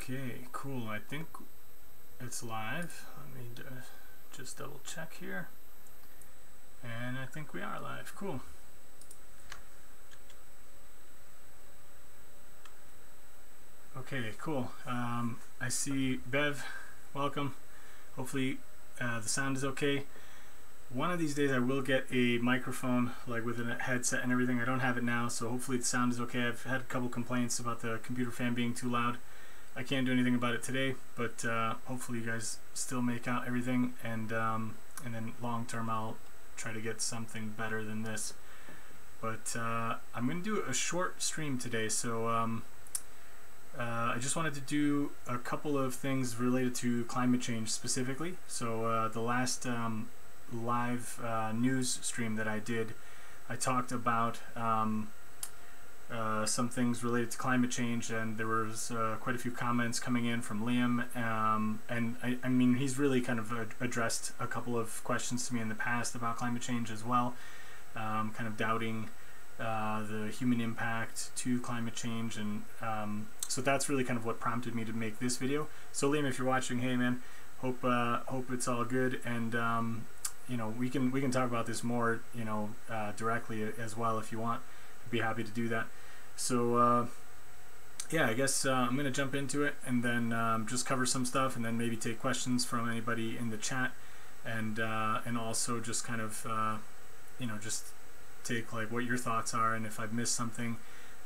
Okay, cool. I think it's live. Let me just double check here. And I think we are live. Cool. Okay, cool. I see Bev. Welcome. Hopefully the sound is okay. One of these days I will get a microphone, like with a headset and everything. I don't have it now, so hopefully the sound is okay. I've had a couple complaints about the computer fan being too loud. I can't do anything about it today, but hopefully you guys still make out everything, and then long term I'll try to get something better than this. But I'm going to do a short stream today, so I just wanted to do a couple of things related to climate change specifically. So the last live news stream that I did, I talked about some things related to climate change, and there was quite a few comments coming in from Liam, and I mean, he's really kind of addressed a couple of questions to me in the past about climate change as well, kind of doubting the human impact to climate change, and so that's really kind of what prompted me to make this video. So Liam, if you're watching, hey man, hope it's all good, and you know, we can talk about this more, you know, directly as well if you want. I'd be happy to do that. So yeah, I guess I'm gonna jump into it, and then just cover some stuff, and then maybe take questions from anybody in the chat, and also just kind of you know, just take like what your thoughts are, and if I've missed something,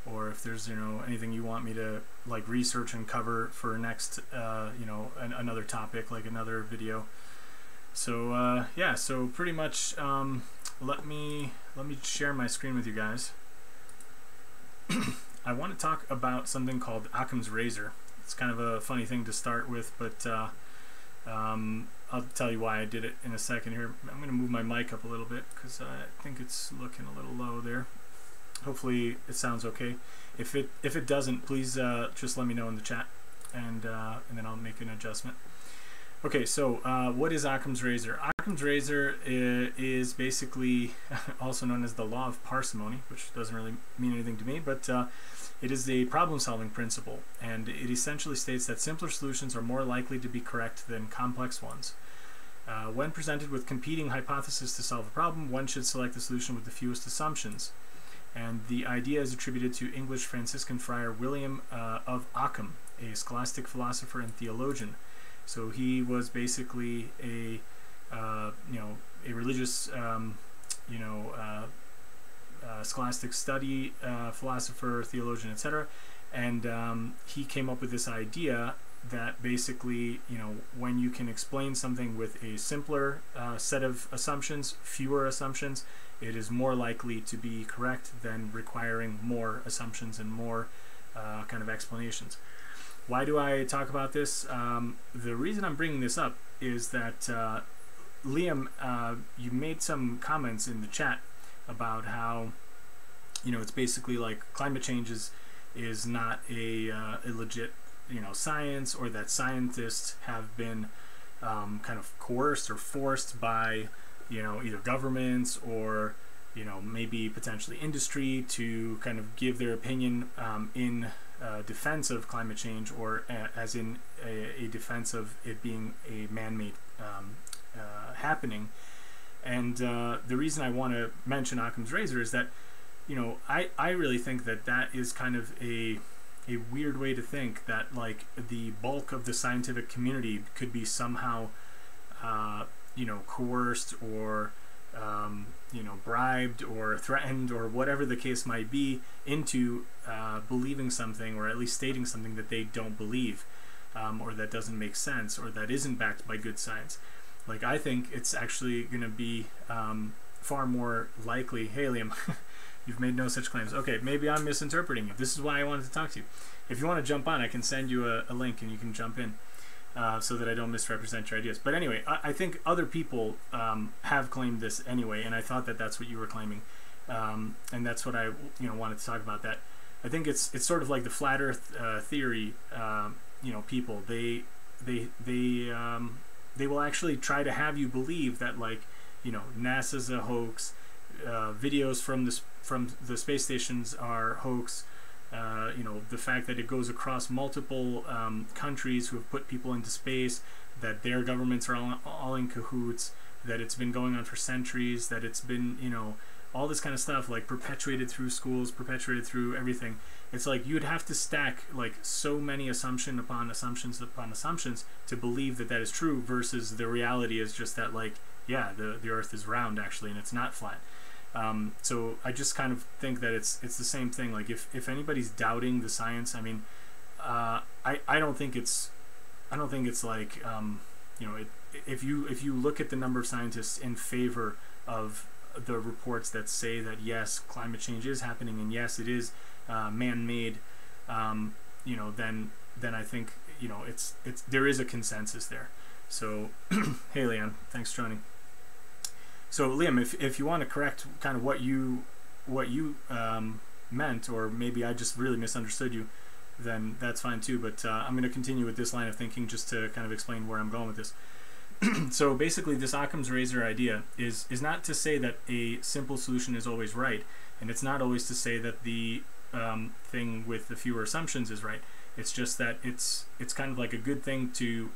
or if there's, you know, anything you want me to like research and cover for next you know, another topic, like another video. So yeah, so pretty much let me share my screen with you guys. I want to talk about something called Occam's razor. It's kind of a funny thing to start with, but I'll tell you why I did it in a second here. I'm going to move my mic up a little bit because I think it's looking a little low there. Hopefully it sounds okay. If it doesn't, please just let me know in the chat, and then I'll make an adjustment. Okay, so what is Occam's razor? Occam's razor is basically also known as the law of parsimony, which doesn't really mean anything to me, but it is a problem-solving principle, and it essentially states that simpler solutions are more likely to be correct than complex ones. When presented with competing hypotheses to solve a problem, one should select the solution with the fewest assumptions. And the idea is attributed to English Franciscan friar William of Occam, a scholastic philosopher and theologian. So he was basically a you know, a religious you know, scholastic study philosopher, theologian, etc. And he came up with this idea that basically, you know, when you can explain something with a simpler set of assumptions, fewer assumptions, it is more likely to be correct than requiring more assumptions and more kind of explanations. Why do I talk about this? The reason I'm bringing this up is that Liam, you made some comments in the chat about how, you know, it's basically like climate change is not a legit, you know, science, or that scientists have been kind of coerced or forced by, you know, either governments or, you know, maybe potentially industry to kind of give their opinion in defense of climate change, or as in a defense of it being a man-made happening. And the reason I want to mention Occam's razor is that, you know, I really think that that is kind of a weird way to think that like the bulk of the scientific community could be somehow you know, coerced or you know, bribed or threatened or whatever the case might be into believing something, or at least stating something that they don't believe, or that doesn't make sense, or that isn't backed by good science. Like, I think it's actually going to be far more likely. Hey Liam, you've made no such claims. Okay, maybe I'm misinterpreting you. This is why I wanted to talk to you. If you want to jump on, I can send you a link and you can jump in. So that I don't misrepresent your ideas. But anyway, I think other people have claimed this anyway, and I thought that that's what you were claiming, and that's what I, you know, wanted to talk about. That I think it's sort of like the flat Earth theory. You know, people they will actually try to have you believe that, like, you know, NASA's a hoax, videos from the space stations are hoax, you know, the fact that it goes across multiple countries who have put people into space, that their governments are all in cahoots, that it's been going on for centuries, that it's been, you know, all this kind of stuff, like perpetuated through schools, perpetuated through everything. It's like you'd have to stack like so many assumption upon assumptions upon assumptions to believe that that is true, versus the reality is just that, like, yeah, the earth is round actually and it's not flat. So I just kind of think that it's the same thing. Like if anybody's doubting the science, I mean, I don't think it's like, you know, if you look at the number of scientists in favor of the reports that say that yes, climate change is happening and yes, it is man-made, you know, then I think, you know, it's there is a consensus there. So hey Leon, thanks for joining. So Liam, if you want to correct kind of what you meant, or maybe I just really misunderstood you, then that's fine too. But I'm going to continue with this line of thinking just to kind of explain where I'm going with this. So basically, this Occam's razor idea is not to say that a simple solution is always right, and it's not always to say that the thing with the fewer assumptions is right. It's just that it's kind of like a good thing to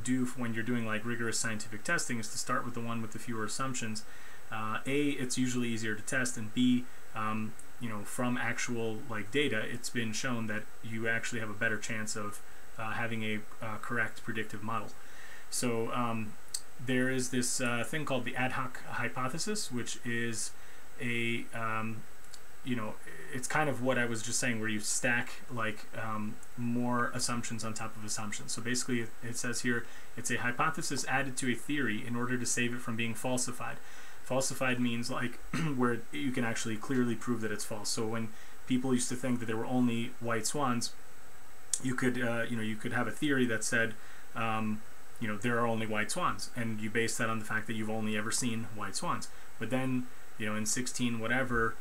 do when you're doing like rigorous scientific testing, is to start with the one with the fewer assumptions. A, it's usually easier to test, and B, you know, from actual like data, it's been shown that you actually have a better chance of having a correct predictive model. So there is this thing called the ad hoc hypothesis, which is a you know, it's kind of what I was just saying, where you stack like more assumptions on top of assumptions. So basically it says here, it's a hypothesis added to a theory in order to save it from being falsified. Falsified means like where you can actually clearly prove that it's false. So when people used to think that there were only white swans, you could you know, you could have a theory that said you know, there are only white swans, and you base that on the fact that you've only ever seen white swans. But then, you know, in the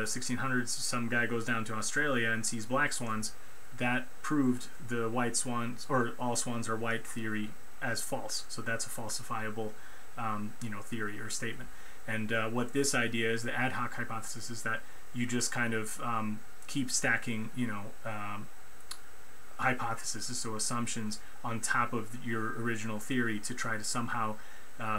1600s, some guy goes down to Australia and sees black swans. That proved the white swans, or all swans are white theory, as false. So that's a falsifiable you know, theory or statement. And what this idea is, the ad hoc hypothesis, is that you just kind of keep stacking, you know, hypotheses, so assumptions, on top of your original theory to try to somehow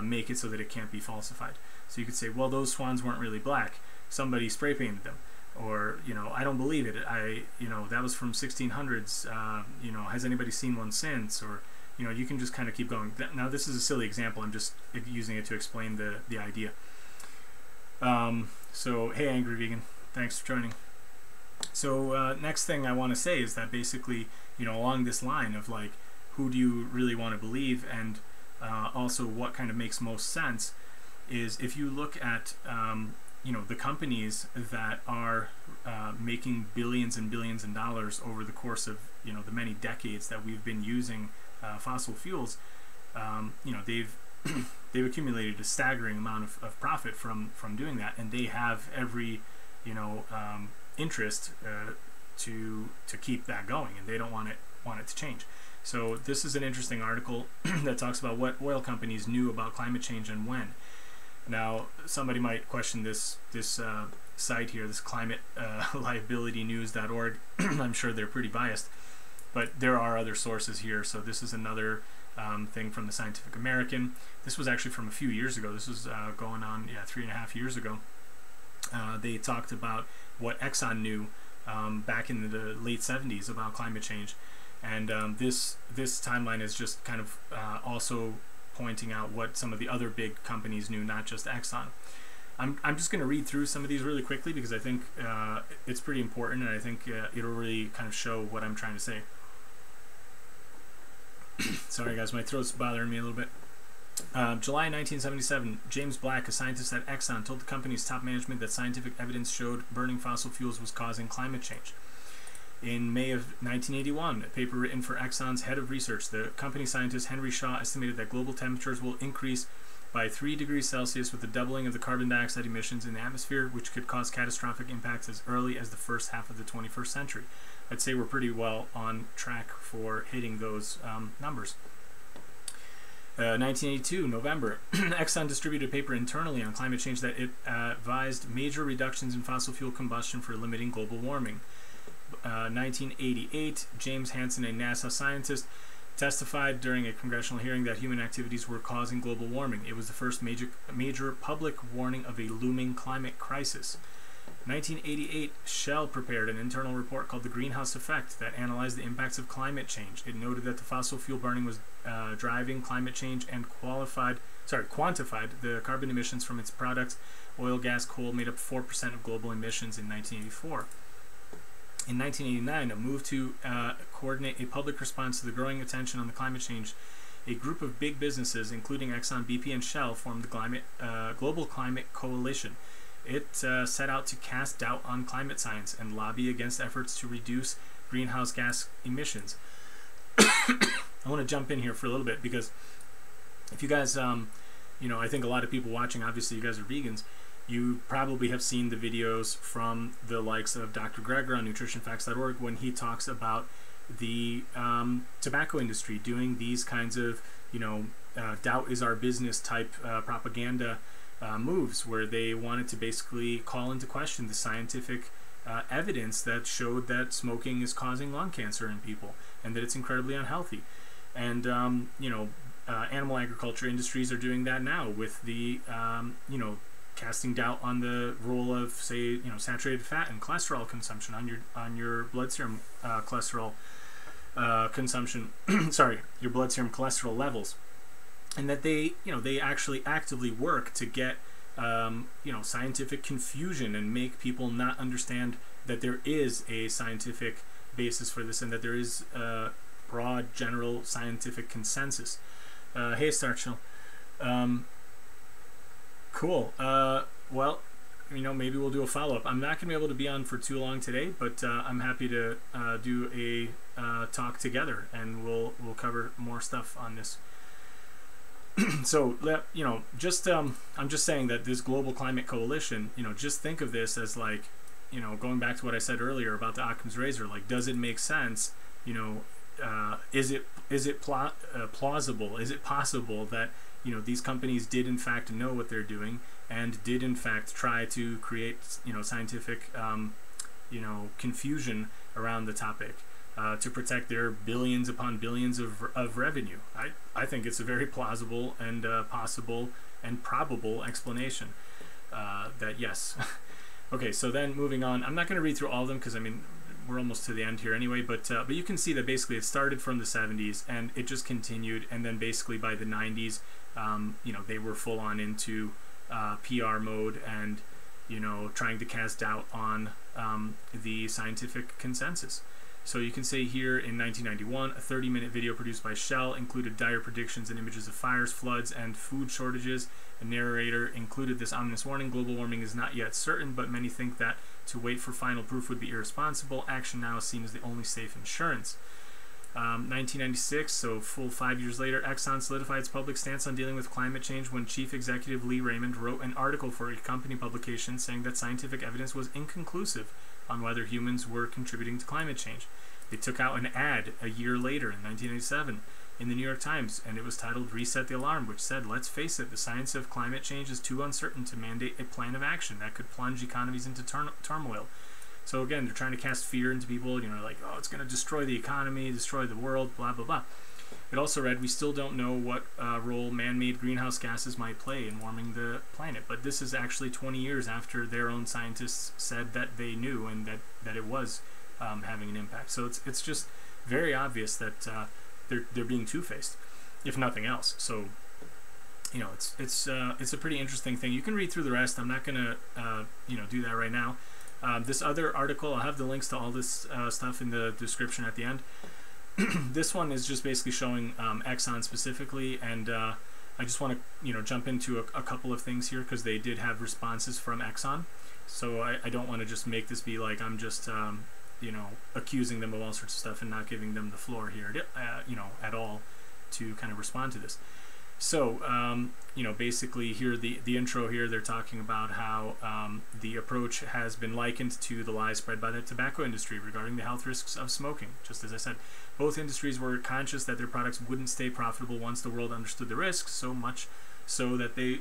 make it so that it can't be falsified. So you could say, well, those swans weren't really black, somebody spray painted them, or, you know, I don't believe it, you know, that was from 1600s, you know, has anybody seen one since? Or, you know, you can just kind of keep going. Now this is a silly example, I'm just using it to explain the idea. So hey Angry Vegan, thanks for joining. So next thing I want to say is that basically, you know, along this line of like, who do you really want to believe, and also what kind of makes most sense, is if you look at you know, the companies that are making billions and billions of dollars over the course of, you know, the many decades that we've been using fossil fuels, you know, they've accumulated a staggering amount of profit from doing that, and they have every, you know, interest to keep that going, and they don't want it to change. So this is an interesting article that talks about what oil companies knew about climate change and when. Now somebody might question this site here, this climateliabilitynews.org. I'm sure they're pretty biased, but there are other sources here. So this is another thing from the Scientific American. This was actually from a few years ago. This was going on, yeah, 3.5 years ago. They talked about what Exxon knew back in the late 70s about climate change, and this timeline is just kind of also pointing out what some of the other big companies knew, not just Exxon. I'm just going to read through some of these really quickly because I think it's pretty important, and I think it'll really kind of show what I'm trying to say. Sorry guys, my throat's bothering me a little bit. July 1977, James Black, a scientist at Exxon, told the company's top management that scientific evidence showed burning fossil fuels was causing climate change. In May of 1981, a paper written for Exxon's head of research, the company scientist Henry Shaw estimated that global temperatures will increase by 3 degrees Celsius with the doubling of the carbon dioxide emissions in the atmosphere, which could cause catastrophic impacts as early as the first half of the 21st century. I'd say we're pretty well on track for hitting those numbers. 1982, November, Exxon distributed a paper internally on climate change that it advised major reductions in fossil fuel combustion for limiting global warming. 1988, James Hansen, a NASA scientist, testified during a congressional hearing that human activities were causing global warming. It was the first major public warning of a looming climate crisis. 1988, Shell prepared an internal report called The Greenhouse Effect that analyzed the impacts of climate change. It noted that the fossil fuel burning was driving climate change and quantified the carbon emissions from its products. Oil, gas, coal made up 4% of global emissions in 1984. In 1989, a move to coordinate a public response to the growing attention on the climate change, a group of big businesses, including Exxon, BP, and Shell, formed the Global Climate Coalition. It set out to cast doubt on climate science and lobby against efforts to reduce greenhouse gas emissions. I want to jump in here for a little bit because if you guys, I think a lot of people watching, obviously you guys are vegans, you probably have seen the videos from the likes of Dr. Greger on nutritionfacts.org when he talks about the tobacco industry doing these kinds of, doubt is our business type propaganda moves, where they wanted to basically call into question the scientific evidence that showed that smoking is causing lung cancer in people and that it's incredibly unhealthy. And animal agriculture industries are doing that now with the casting doubt on the role of, say, saturated fat and cholesterol consumption on your blood serum cholesterol consumption. Sorry, your blood serum cholesterol levels. And that they actually actively work to get, scientific confusion and make people not understand that there is a scientific basis for this and that there is a broad, general scientific consensus. Hey, Starchill. Cool. Well, maybe we'll do a follow-up. I'm not going to be able to be on for too long today, but I'm happy to do a talk together, and we'll cover more stuff on this. So, I'm just saying that this Global Climate Coalition, just think of this as like, going back to what I said earlier about the Occam's razor, like, does it make sense? Is it plausible? Is it possible that, these companies did in fact know what they're doing and did in fact try to create, scientific, confusion around the topic? To protect their billions upon billions of revenue. I think it's a very plausible and possible and probable explanation that yes. Okay, so then moving on, I'm not going to read through all of them because we're almost to the end here anyway, but you can see that basically it started from the 70s and it just continued, and then basically by the 90s they were full on into PR mode and trying to cast doubt on the scientific consensus. So you can say here in 1991, a 30-minute video produced by Shell included dire predictions and images of fires, floods, and food shortages. The narrator included this ominous warning: global warming is not yet certain, but many think that to wait for final proof would be irresponsible. Action now is seen as the only safe insurance. 1996, so full 5 years later, Exxon solidified its public stance on dealing with climate change when Chief Executive Lee Raymond wrote an article for a company publication saying that scientific evidence was inconclusive on whether humans were contributing to climate change. They took out an ad a year later in 1987 in the New York Times, and it was titled "Reset the Alarm," which said, "Let's face it, the science of climate change is too uncertain to mandate a plan of action that could plunge economies into turmoil." So again, they're trying to cast fear into people, like, oh, it's going to destroy the economy, destroy the world, blah, blah, blah. It also read, we still don't know what role man-made greenhouse gases might play in warming the planet. But this is actually 20 years after their own scientists said that they knew and that it was having an impact. So it's just very obvious that they're being two-faced, if nothing else. So, it's a pretty interesting thing. You can read through the rest. I'm not going to do that right now. This other article, I'll have the links to all this stuff in the description at the end. This one is just basically showing Exxon specifically, and I just want to jump into a couple of things here because they did have responses from Exxon. So I don't want to just make this be like I'm just accusing them of all sorts of stuff and not giving them the floor here at all to kind of respond to this. So basically here the intro here, they're talking about how the approach has been likened to the lies spread by the tobacco industry regarding the health risks of smoking. Just as I said, both industries were conscious that their products wouldn't stay profitable once the world understood the risks, so much so that they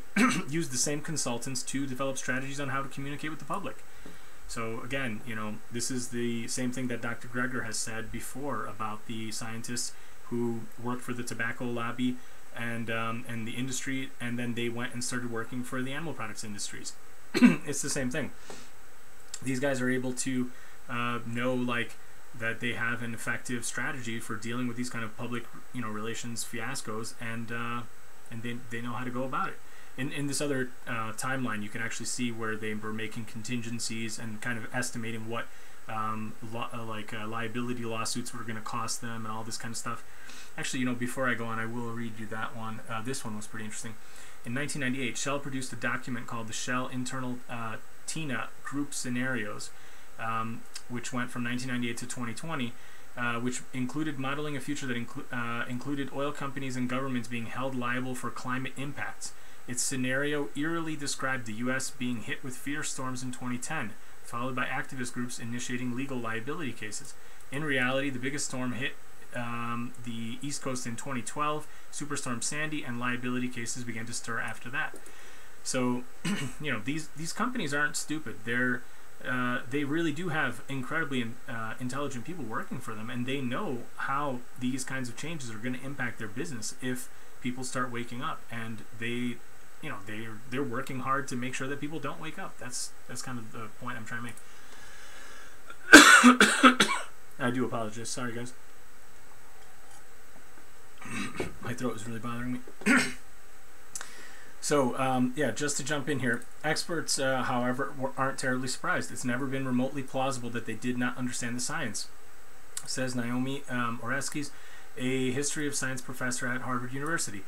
used the same consultants to develop strategies on how to communicate with the public. So again, you know, this is the same thing that Dr. Greger has said before about the scientists who worked for the tobacco lobby and the industry, and then they went and started working for the animal products industries. It's the same thing. These guys are able to know, like, that they have an effective strategy for dealing with these kind of public, you know, relations fiascos, and they know how to go about it. In this other timeline, you can actually see where they were making contingencies and kind of estimating what liability lawsuits were going to cost them and all this kind of stuff. Actually, you know, before I go on, I will read you that one. This one was pretty interesting. In 1998, Shell produced a document called the Shell Internal TINA Group Scenarios, which went from 1998 to 2020, which included modeling a future that included oil companies and governments being held liable for climate impacts. Its scenario eerily described the U.S. being hit with fierce storms in 2010, followed by activist groups initiating legal liability cases. In reality, the biggest storm hit the East Coast in 2012, Superstorm Sandy, and liability cases began to stir after that. So, you know, these companies aren't stupid. They really do have incredibly intelligent people working for them, and they know how these kinds of changes are going to impact their business if people start waking up. And they, you know, they're working hard to make sure that people don't wake up. That's kind of the point I'm trying to make. I do apologize. Sorry, guys. My throat is really bothering me. So, yeah, just to jump in here, experts, however, aren't terribly surprised. It's never been remotely plausible that they did not understand the science, says Naomi Oreskes, a history of science professor at Harvard University.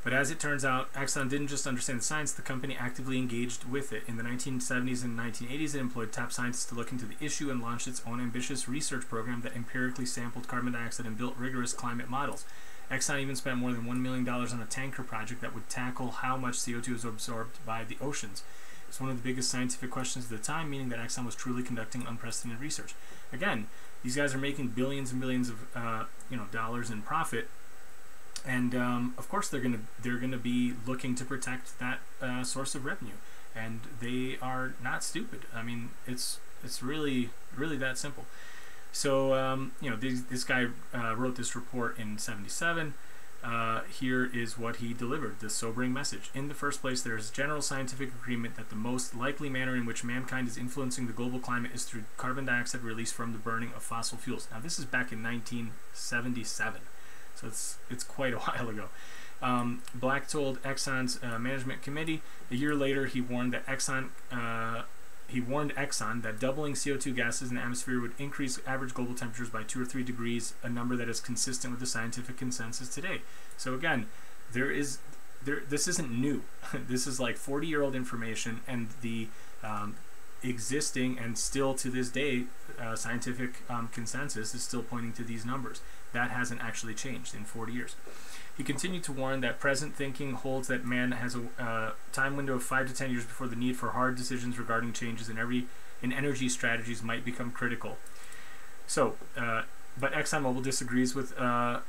But as it turns out, Exxon didn't just understand the science, the company actively engaged with it. In the 1970s and 1980s, it employed top scientists to look into the issue and launched its own ambitious research program that empirically sampled carbon dioxide and built rigorous climate models. Exxon even spent more than $1 million on a tanker project that would tackle how much CO2 is absorbed by the oceans. It's one of the biggest scientific questions of the time, meaning that Exxon was truly conducting unprecedented research. Again, these guys are making billions and billions of dollars in profit, and of course they're gonna be looking to protect that source of revenue, and they are not stupid. I mean, it's really that simple. So, this guy wrote this report in '77. Here is what he delivered, the sobering message. In the first place, there is general scientific agreement that the most likely manner in which mankind is influencing the global climate is through carbon dioxide released from the burning of fossil fuels. Now, this is back in 1977, so it's quite a while ago. Black told Exxon's management committee a year later he warned Exxon that doubling CO2 gases in the atmosphere would increase average global temperatures by 2 or 3 degrees, a number that is consistent with the scientific consensus today. So again, this isn't new. This is like 40-year-old information, and the existing and still to this day scientific consensus is still pointing to these numbers. That hasn't actually changed in 40 years. He continued to warn that present thinking holds that man has a time window of 5 to 10 years before the need for hard decisions regarding changes in energy strategies might become critical. So, but ExxonMobil disagrees with that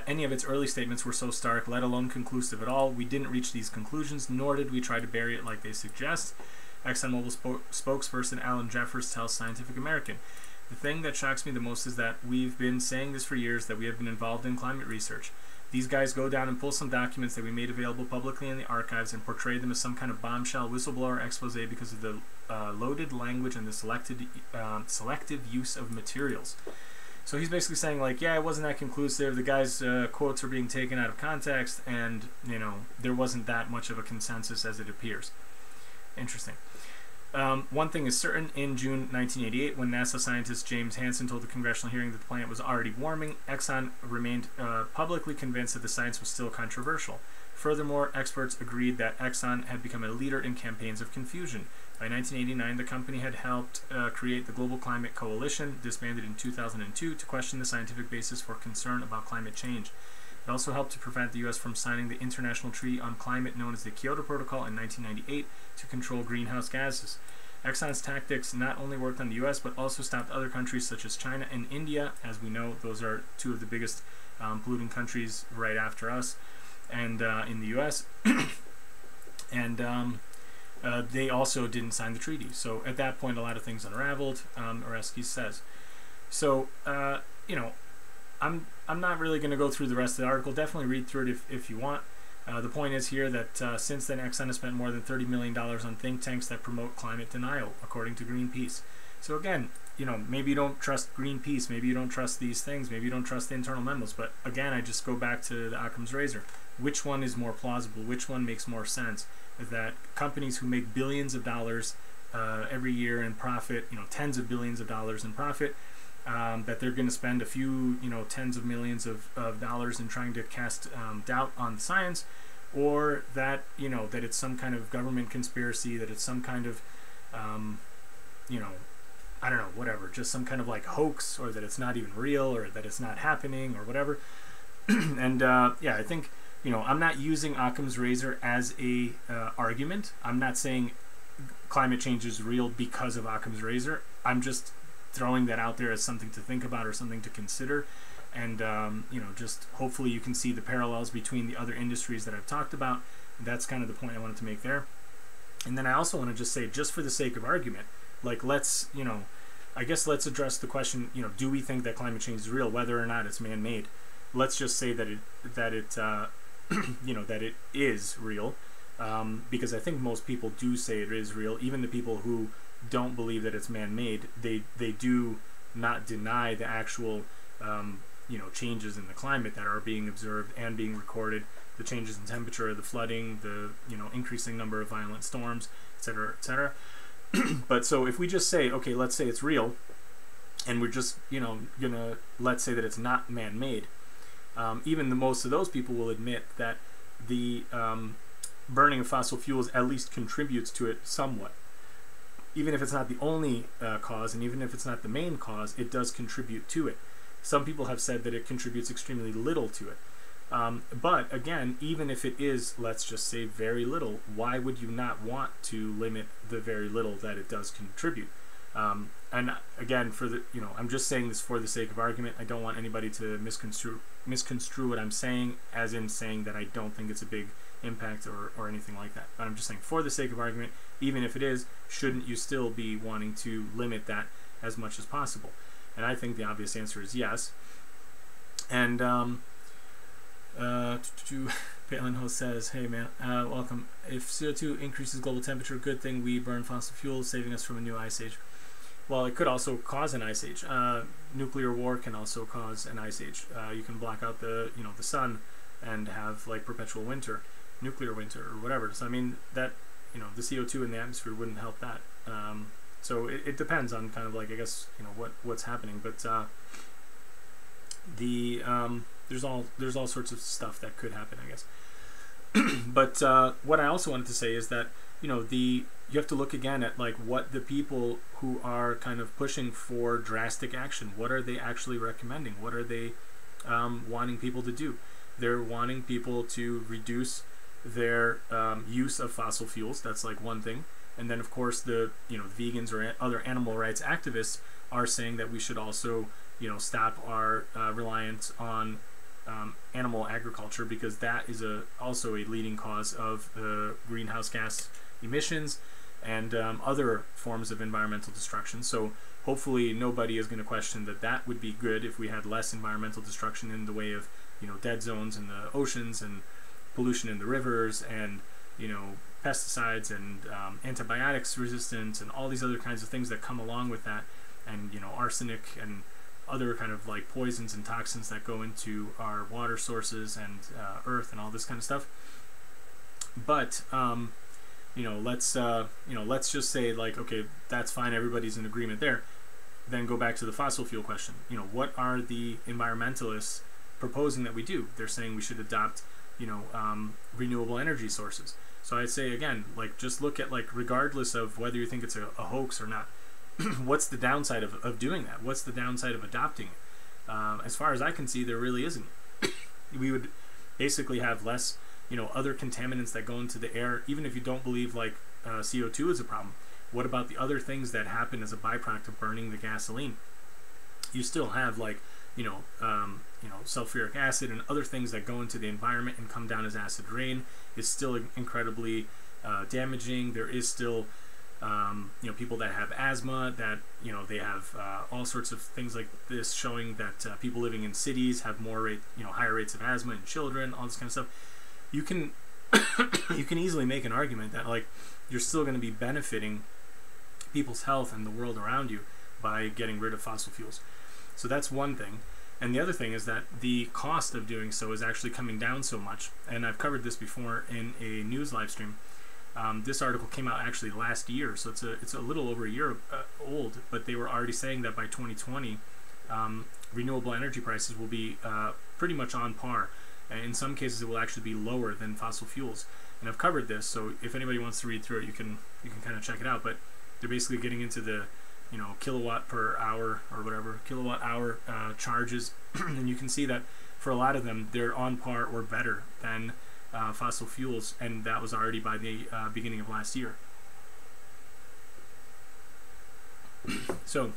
any of its early statements were so stark, let alone conclusive at all. We didn't reach these conclusions, nor did we try to bury it like they suggest. ExxonMobil spokesperson Alan Jeffers tells Scientific American, "The thing that shocks me the most is that we've been saying this for years, that we have been involved in climate research. These guys go down and pull some documents that we made available publicly in the archives and portray them as some kind of bombshell whistleblower expose because of the loaded language and the selective use of materials." So he's basically saying, like, yeah, it wasn't that conclusive. The guy's quotes are being taken out of context, and, you know, there wasn't that much of a consensus as it appears. Interesting. One thing is certain, in June 1988, when NASA scientist James Hansen told the congressional hearing that the planet was already warming, Exxon remained publicly convinced that the science was still controversial. Furthermore, experts agreed that Exxon had become a leader in campaigns of confusion. By 1989, the company had helped create the Global Climate Coalition, disbanded in 2002, to question the scientific basis for concern about climate change. It also helped to prevent the U.S. from signing the International Treaty on Climate, known as the Kyoto Protocol, in 1998 to control greenhouse gases. Exxon's tactics not only worked on the U.S., but also stopped other countries such as China and India. As we know, those are two of the biggest polluting countries right after us, and in the U.S. And they also didn't sign the treaty. So at that point, a lot of things unraveled, Oresky says. So, you know, I'm not really going to go through the rest of the article. Definitely read through it if you want. The point is here that since then, Exxon has spent more than $30 million on think tanks that promote climate denial, according to Greenpeace. So again, you know, maybe you don't trust Greenpeace, maybe you don't trust these things, maybe you don't trust the internal memos, but again, I just go back to the Occam's razor. Which one is more plausible? Which one makes more sense? That companies who make billions of dollars every year in profit, you know, tens of billions of dollars in profit, that they're going to spend a few, you know, tens of millions of dollars in trying to cast doubt on the science, or that, you know, that it's some kind of government conspiracy, that it's some kind of, you know, I don't know, whatever, just some kind of like hoax, or that it's not even real, or that it's not happening, or whatever. And yeah, I think, you know, I'm not using Occam's razor as a argument. I'm not saying climate change is real because of Occam's razor. I'm just throwing that out there as something to think about or something to consider. And, you know, just hopefully you can see the parallels between the other industries that I've talked about. That's kind of the point I wanted to make there. And then I also want to just say, just for the sake of argument, like, let's, you know, I guess let's address the question, you know, do we think that climate change is real, whether or not it's man-made? Let's just say that it you know, that it is real, because I think most people do say it is real. Even the people who don't believe that it's man-made, they do not deny the actual, you know, changes in the climate that are being observed and being recorded, the changes in temperature, the flooding, the, you know, increasing number of violent storms, etc., etc. But so if we just say, okay, let's say it's real, and we're just, you know, gonna let's say that it's not man-made, even the most of those people will admit that the burning of fossil fuels at least contributes to it somewhat. Even if it's not the only cause, and even if it's not the main cause, it does contribute to it. Some people have said that it contributes extremely little to it. But again, even if it is, let's just say, very little, why would you not want to limit the very little that it does contribute? And again, for the, you know, I'm just saying this for the sake of argument. I don't want anybody to misconstrue what I'm saying, as in saying that I don't think it's a big impact or anything like that. But I'm just saying, for the sake of argument, even if it is, shouldn't you still be wanting to limit that as much as possible? And I think the obvious answer is yes. And Palin Host says, hey man, welcome. If CO2 increases global temperature, good thing we burn fossil fuels, saving us from a new ice age. Well, it could also cause an ice age. Nuclear war can also cause an ice age. You can block out the, you know, the sun and have like perpetual winter, nuclear winter, or whatever. So I mean that, you know, the CO2 in the atmosphere wouldn't help that. So it depends on kind of like, I guess, you know, what's happening. But there's all sorts of stuff that could happen, I guess. But what I also wanted to say is that, you know, you have to look again at like what the people who are kind of pushing for drastic action, what are they actually recommending? What are they wanting people to do? They're wanting people to reduce their use of fossil fuels. That's like one thing. And then of course the, you know, vegans or other animal rights activists are saying that we should also, you know, stop our reliance on animal agriculture, because that is also a leading cause of greenhouse gas emissions and other forms of environmental destruction. So hopefully nobody is going to question that would be good if we had less environmental destruction in the way of, you know, dead zones in the oceans and pollution in the rivers and, you know, pesticides and antibiotics resistance and all these other kinds of things that come along with that, and, you know, arsenic and other kind of like poisons and toxins that go into our water sources and earth and all this kind of stuff. But you know, let's just say like, okay, that's fine, everybody's in agreement there. Then go back to the fossil fuel question. You know, what are the environmentalists proposing that we do? They're saying we should adopt, you know, renewable energy sources. So I'd say again, like, just look at, like, regardless of whether you think it's a hoax or not, what's the downside of doing that? What's the downside of adopting it? As far as I can see, there really isn't. We would basically have less, you know, other contaminants that go into the air. Even if you don't believe like CO2 is a problem, what about the other things that happen as a byproduct of burning the gasoline? You still have like, you know, sulfuric acid and other things that go into the environment and come down as acid rain. Is still incredibly damaging. There is still people that have asthma, that they have all sorts of things like this showing that people living in cities have higher rates of asthma in children, all this kind of stuff. You can you can easily make an argument that like you're still going to be benefiting people's health and the world around you by getting rid of fossil fuels. So that's one thing. And the other thing is that the cost of doing so is actually coming down so much. And I've covered this before in a news live stream. This article came out actually last year, so it's a little over a year old, but they were already saying that by 2020, renewable energy prices will be pretty much on par. In some cases, it will actually be lower than fossil fuels. And I've covered this, so if anybody wants to read through it, you can kind of check it out. But they're basically getting into the kilowatt per hour or whatever, kilowatt hour charges, and you can see that for a lot of them, they're on par or better than fossil fuels, and that was already by the beginning of last year. So,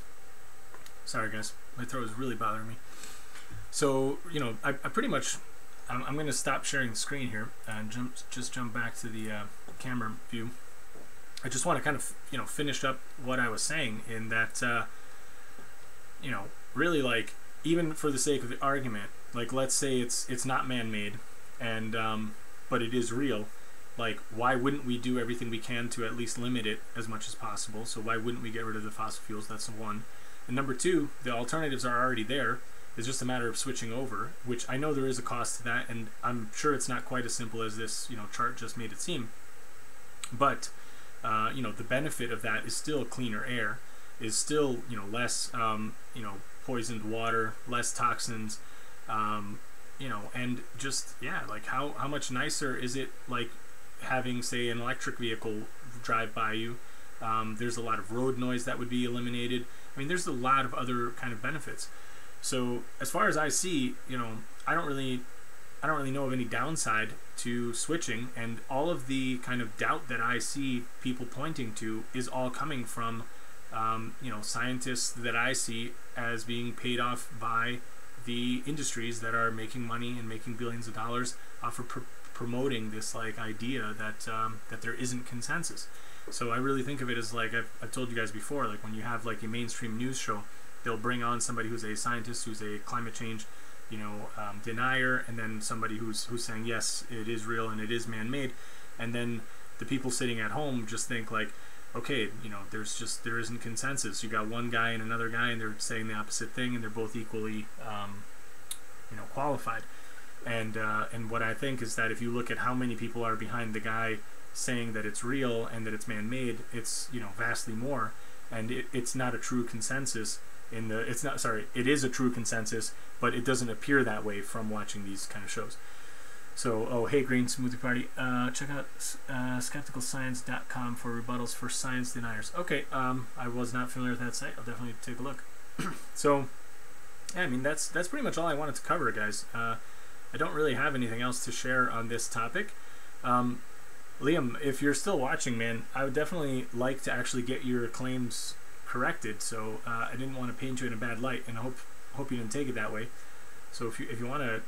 sorry guys, my throat is really bothering me. So, I pretty much, I'm going to stop sharing the screen here and just jump back to the camera view. I just want to kind of, finish up what I was saying in that, really, like, even for the sake of the argument, like, let's say it's not man-made, and but it is real. Like, why wouldn't we do everything we can to at least limit it as much as possible? So why wouldn't we get rid of the fossil fuels? That's one. And number two, the alternatives are already there. It's just a matter of switching over, which I know there is a cost to that, and I'm sure it's not quite as simple as this chart just made it seem. But the benefit of that is still cleaner air, is still less poisoned water, less toxins, and just like how much nicer is it, like having, say, an electric vehicle drive by you. There's a lot of road noise that would be eliminated. I mean, there's a lot of other kind of benefits. So as far as I see, I don't really know of any downside to switching, and all of the kind of doubt that I see people pointing to is all coming from scientists that I see as being paid off by the industries that are making money and making billions of dollars off of promoting this like idea that there isn't consensus. So I really think of it as like I've told you guys before, like when you have like a mainstream news show, they'll bring on somebody who's a scientist, who's a climate change denier, and then somebody who's saying yes, it is real and it is man-made, and then the people sitting at home just think like, okay, there isn't consensus. You got one guy and another guy, and they're saying the opposite thing, and they're both equally qualified. And what I think is that if you look at how many people are behind the guy saying that it's real and that it's man-made, it's vastly more, and it's not a true consensus. It is a true consensus, but it doesn't appear that way from watching these kind of shows. So, hey Green Smoothie Party, check out skepticalscience.com for rebuttals for science deniers. Okay, I was not familiar with that site. I'll definitely take a look. So, yeah, I mean, that's pretty much all I wanted to cover, guys. I don't really have anything else to share on this topic. Liam, if you're still watching, man, I would definitely like to actually get your claims corrected. So I didn't want to paint you in a bad light, and I hope you didn't take it that way. So if you want to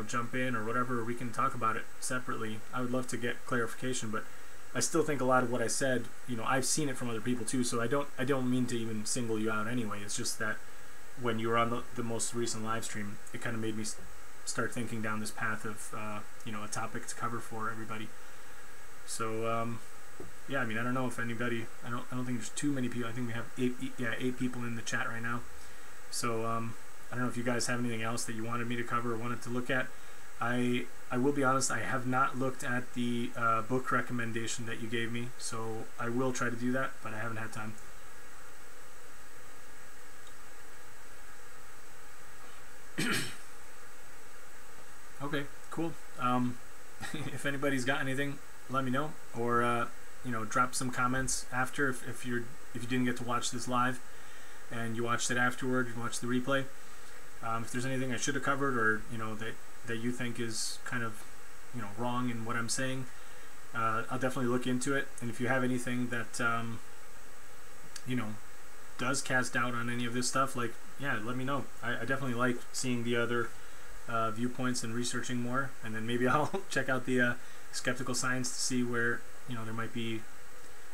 jump in or whatever, we can talk about it separately. I would love to get clarification, but I still think a lot of what I said, I've seen it from other people too, so I don't mean to even single you out anyway. It's just that when you were on the most recent live stream, it kind of made me start thinking down this path of a topic to cover for everybody. So yeah, I mean, I don't know if anybody, I don't think there's too many people. I think we have eight people in the chat right now. So I don't know if you guys have anything else that you wanted me to cover or wanted to look at. I will be honest, I have not looked at the book recommendation that you gave me, so I will try to do that, but I haven't had time. Okay, cool. If anybody's got anything, let me know, or drop some comments after if you didn't get to watch this live and you watched it afterward, you watched the replay. If there's anything I should have covered, or that you think is kind of wrong in what I'm saying, I'll definitely look into it. And if you have anything that does cast doubt on any of this stuff, like, yeah, let me know. I definitely like seeing the other viewpoints and researching more, and then maybe I'll check out the Skeptical Science to see where you know, there might be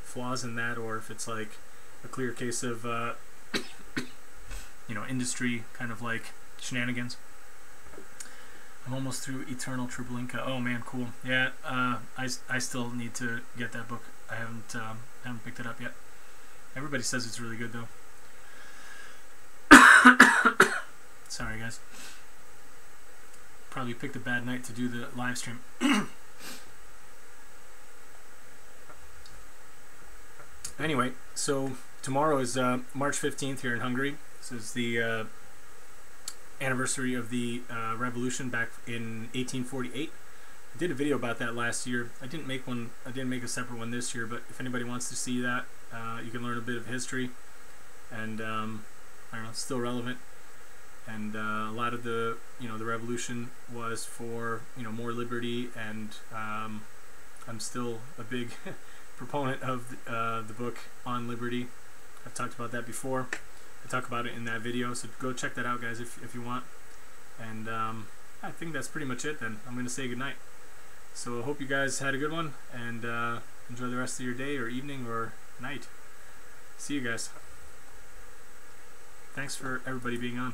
flaws in that, or if it's like a clear case of you know, industry kind of like shenanigans. I'm almost through Eternal Treblinka. Oh man, cool. Yeah, I still need to get that book. I haven't picked it up yet. Everybody says it's really good though. Sorry guys. Probably picked a bad night to do the live stream. Anyway, so tomorrow is March 15th here in Hungary. This is the anniversary of the revolution back in 1848. I did a video about that last year. I didn't make a separate one this year, but if anybody wants to see that, you can learn a bit of history, and I don't know, it's still relevant. And a lot of the, you know, the revolution was for, you know, more liberty, and I'm still a big proponent of the book On Liberty. I've talked about that before. I talk about it in that video, so go check that out, guys, if you want. And I think that's pretty much it then. I'm going to say goodnight. So I hope you guys had a good one, and enjoy the rest of your day or evening or night. See you guys. Thanks for everybody being on.